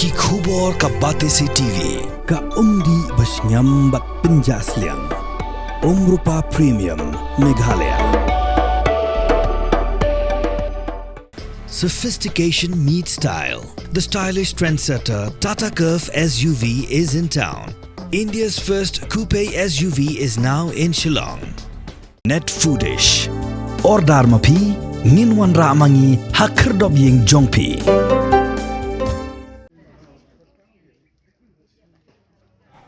Ki khubor ka Batesi TV. Ka umdi basnyam bat penjaslian. Rupa Premium Meghalaya. Sophistication meets style. The stylish trendsetter Tata Curve SUV is in town. India's first coupe SUV is now in Shillong. Net Foodish. Ordar mapi, minwan ramangi hakerdob ying jongpi.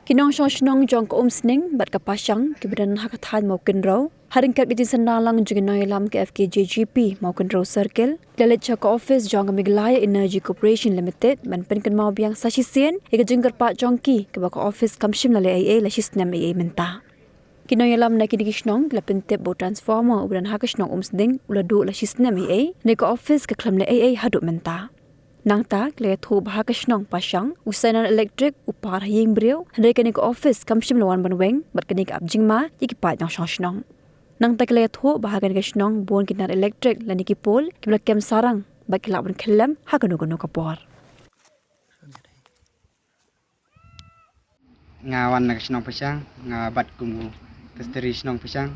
Kinong shnong jong ko sning bat kapasang kibadan hakathan mau kenro haring kat gijin sanalang jinginoy lam ke FKJGP mau kenro circle lalit cha ko office jong Meghalaya Energy Corporation Limited man penkan mau biang sasisen ika jingkar pa jongki ke baka office kamshim lale AA la shisnam AA menta kinoy lam na kidigishnong la pentep bo transformer uban hakashnong sning ula du la shisnam AA ne ko office ke klam la AA hadu menta nang tak le thu bahakashnong pasang usainan electric upar ying breu hendai kani ko office kamshim lawan banweng bat kani ka abjingma yikipat nang shnong nang tak le thu bahagan kashnong bon kinar electric lani ki pol kibla kem sarang bak lawan khellam hakanu gono kapor ngawan kashnong pasang ngabat kumu testeri shnong pasang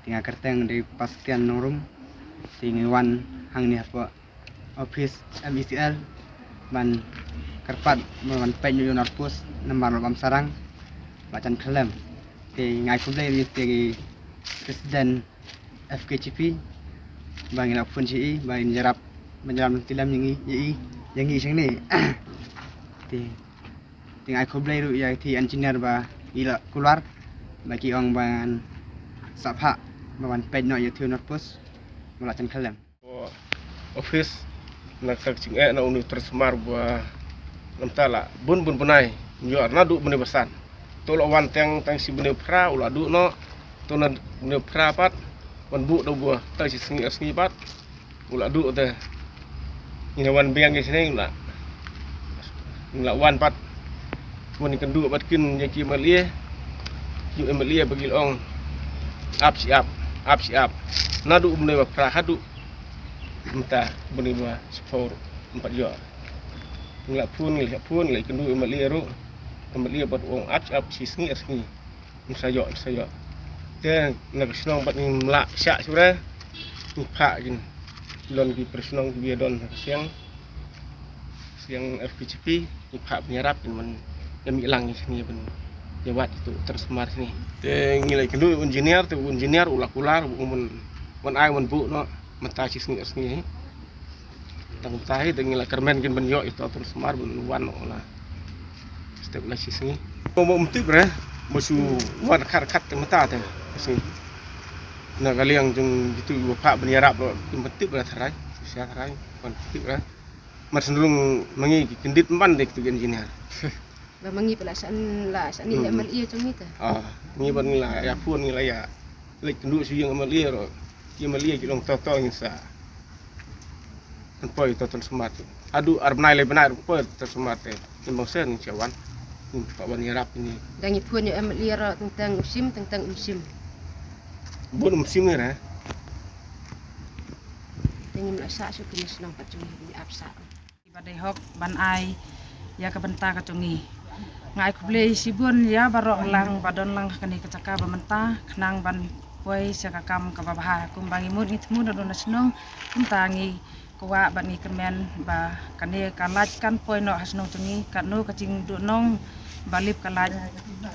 tinga kerteng di pastian norum tingiwan hang ni apa office MCL man kerpat man penyu narpus nomor bam sarang bacan kelem ti ngai kumlei ti presiden FKCP bangin apun CI bangin menjarap tilam yang sing ni ti ngai kumlei ru ya ti engineer ba ila keluar bagi orang ban sapha man penyu ya ti narpus bacan kelem office nak sakcing na unu tersemar buah namtala bun punai nyo na du bune basan to lo wan tang si bune pra ula du no to na bune pra pat wan bu do buah ta si sengi pat ula du te ina wan biang gi sini ula wan pat wan kan du pat kin ya ki malie yu malie bagi ong up siap na du bune pra hadu menta beni buah sepor 4 jam ngilak pun ngilak kendu emak lia buat uang up si sengi misayo dia nak senang buat ni melak syak sudah ni pak gin lon di personong dia don siang FPCP ni pak penyerap men yang hilang ni sini ben jawat itu tersemar sini dia ngilak kendu engineer ular men ai men bu no mata si sengi tang tahi dengan kermen gin benyo itu terus semar bun wan olah step la si sengi mau mtip re musu wan khat mata te sing na kaliang jung itu pak benyarap lo mtip ra tharai sia tharai wan mtip re mas nurung mangi kendit man dek tu engineer ba mangi pelasan la sani amal ia jung ni ta ni ban la ya pun ni la ya lek kendu si yang amal ia ro ki malia ki long toto ngisa poi to semar adu arbnai le benar poi to semar te timbang sen cawan pak wan yarap ini dangi pun ya amal ia ro tentang musim bon musim ni ra dangi melasa su kini senang pacung ni apsa badai hok ban ai ya ka benta ka tungi ngai kuble sibun ya barok lang badon lang kani kecaka bamenta kenang ban poi sakakam ka babah kumbangi mut ni temu don nasnong kuntangi kuwa bani kermen ba kane kalaj kan poi no hasnong tungi kanu kacing du nong balip kalaj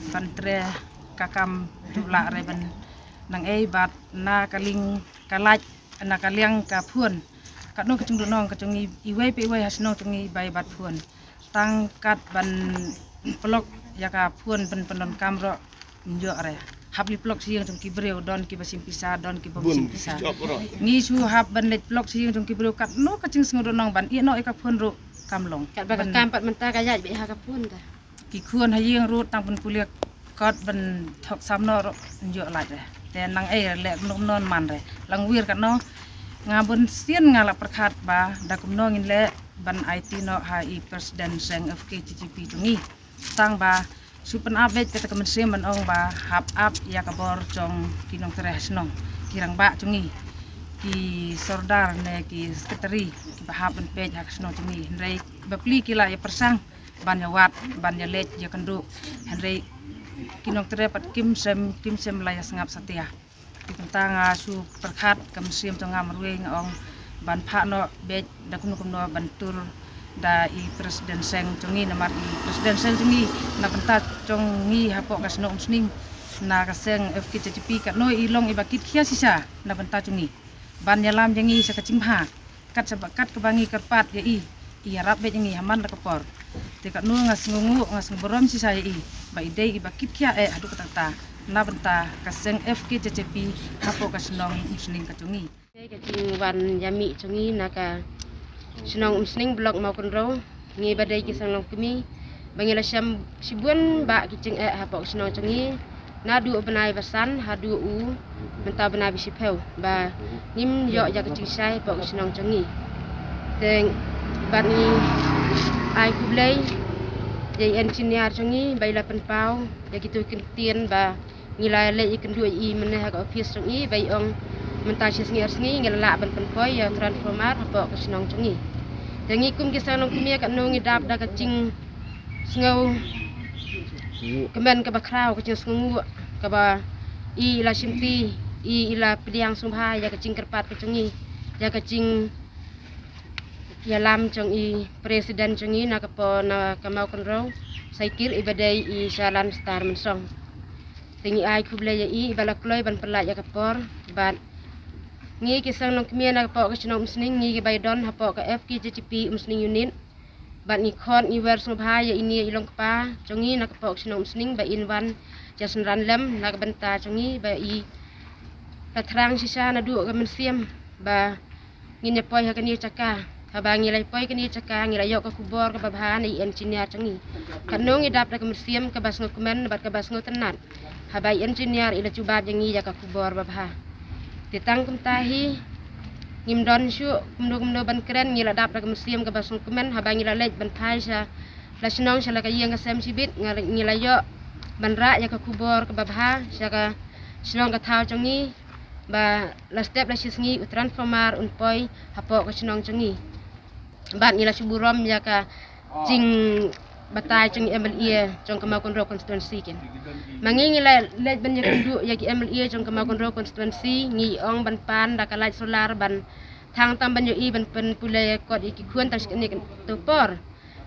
bantre kakam dula reben nang bat na kaling kalaj na kaliang ka phun kanu kacing du nong kacungi iwai pe iwai hasnong tungi bai bat phun tangkat ban pelok ya ka phun ben penon kamro njo are habli plok siang jong kibreu don ki basim pisa don ki basim pisa ni su hab ban let plok siang jong kibreu kat no kacing sengodo nong ban i no eka phun ro kamlong kat ba kam pat menta ka yaj be ha ka pun ta ki khuan hayeng ro tang pun puliak kot ban thok samno ro njo laj re te nang le non man re langwir kat no ngabun sien ngala perkhat ba da kumno ngin le ban IT no ha I presiden seng FKCP tungi tang ba supen update kata kementerian ban ong ba hap up ya kabor jong kinong teres nong kirang ba tungi ki sordar ne ki sekretari ki bahap ben pej hak sno tumi henrei bapli ki la ya persang ban ya wat ban ya lej ya kendu henrei kinong terepat kim sem la ya sangap satia ki tentang su perkhat kam sim tengah merwe ngong ban pha no bej da kunu no ban tur da i presiden seng tongi namar i presiden seng tongi na benta tongi hapo kasno umsning na kaseng FKJP kat no ilong ibakit khia sisa na benta tongi ban yalam jangi sa kacimha kat sabakat kebangi kerpat ya i harap bet jangi haman la kepor te kat no ngas ngungu ngas ngorom sisa ya i ba ide ibakit khia adu katata na benta kaseng FKJP hapo kasno umsning katungi kacing wan yami tongi naka senong umsning blok mau konro ngi badai kisang long kemi bangila syam sibun ba kicing hapok senong tongi nadu benai basan hadu u menta benai bisipeu ba nim yo ya kicing sai pok senong tongi teng bani ai kublai ye engineer tongi baila penpau ya gitu kentien ba ngilai le ikan dua i meneh ka office tongi bai ong menta sengi ngela ban penpoi ya transformer hapok senong tongi jangi kum kisanong kumia kat nongi dap da kacing sngau kemen ka bakrau kacing sngu ka ba i la simti i ila pediang sumbha ya kacing kerpat kacingi ya kacing ya lam chong i presiden chongi na kapo na kamau konro saikir ibadai i salan star mensong tingi ai kuble ya i balakloi ban pelak ya kapor ban ngi kisang nong kemia na po kasino umsning ngi baydon hapo ka FKJP umsning unit bat ngi khon ngi wer subha ya ini ilong kpa chongi na po kasino umsning ba inwan jasan ranlem na benta chongi ba i patrang sisa na du ka mensiam ba ngi ne poi ha kani chaka ha ba ngi lai poi kani chaka ngi layo ka kubor ka babhan i engineer chongi kanong i dap da ka mensiam ka bas ngokumen bat ka bas ngotenat ha ba engineer ila cuba jangi ya ka kubor babha titang kumtahi ngimdon syu kumdo ban keren ngila dap da museum ka basung kemen habang ngila lej ban phai sa la snong sala ka yang ka sem sibit ngila yo ban ra ya ka kubor ka babha sa ka snong ka thau chongi ba la step la sisngi transformer unpoi hapo ka snong chongi ban ngila suburom ya ka jing batai chung MLA chung kamau konro constituency ken mangi ngila lej ban yakundu ya ki MLA chung kamau konro constituency ngi ong ban pan da kalai solar ban thang tam ban yo i ban pen pule kot iki khun tas ni to por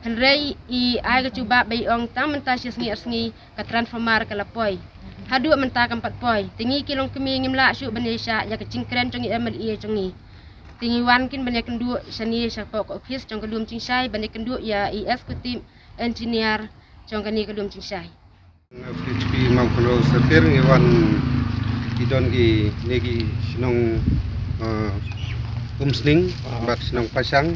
henrei i ai ka cuba bai ong tam menta sngi ka transformer ka lapoi hadu menta kam pat poi tingi kilong kemi ngimla syu ban ya ya ka cingkren chung MLA chung ni tingi wan kin ban yakundu sani sa pok office chung kalum cingsai ban yakundu ya i executive engineer jong kani kedum cingsai FKJP mau kalau setir ngewan idon gi negi sinong umsning bat sinong pasang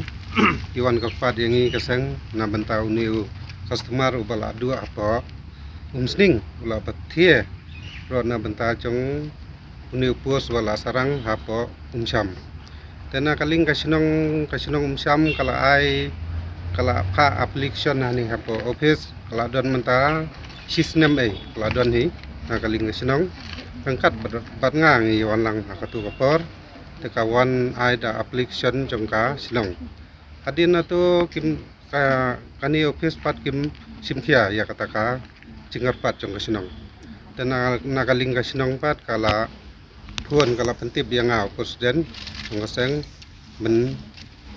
iwan kakpat yangi kasang na bentau niu customer ubala dua apa umsning ula batie ro na benta jong niu pos wala sarang apa umsam tena kaling kasinong umsam kala ai kala ka application hani hapo office kala don menta sistem kala don hi na kaling sinong pangkat bat ngang i wanlang hakatu kapor te kawan ai da application jongka sinong adin to kim ka kani office pat kim simthia ya kataka jingar pat jongka sinong dan na kaling sinong pat kala thuan kala pentip yang ngau presiden jongka seng men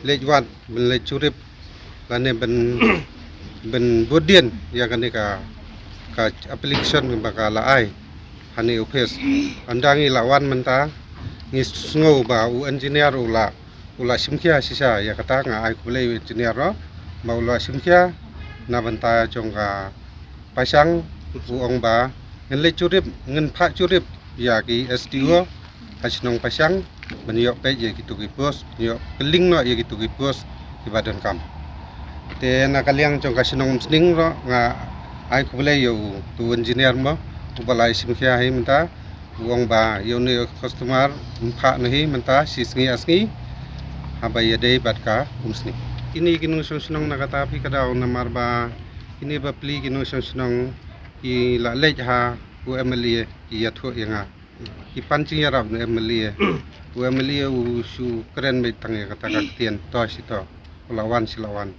lejwat men lejurip lane ben bodian ya kan ka application bakala ai hani office andangi lawan menta ngi sngo ba u engineer ula simkhia sisa ya kata nga ai kulei engineer ro ba ula simkhia na benta jongka pasang u ong ba ngen curip ngen pha curip ya ki SDO hasinong pasang benyo pe ye gitu ki pos yo keling no ye gitu ki pos di badan kam te nakaliang jong kasinong umsning ro nga ai kubule yo tu engineer mo ubalai simkhia hi menta uang ba yo ni customer mpha nahi menta sisngi asngi haba ye dei batka umsning ini kinung sonong nakatapi kadaw namar ba ini ba pli kinung sonong i la lej ha u MLA i yatho yanga Ipancing yarap na Emilia. U Emilia u su keren may tangya katagatian to sito. Ulawan silawan.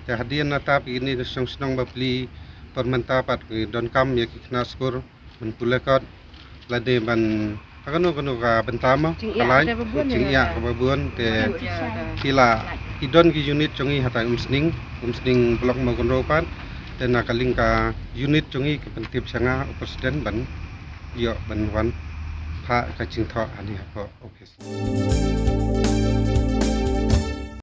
Te hadian na tapi ini senang bapli permentapat don kam ya kiknaspur menpulekot lade ban kanu ka bentama kalai cingya kababun te kila idon ki unit chongi hatai umsning blok magon ropan dan nakaling ka unit chongi ke pentip sanga presiden ban yo ban wan pha ka chingtho ani ha office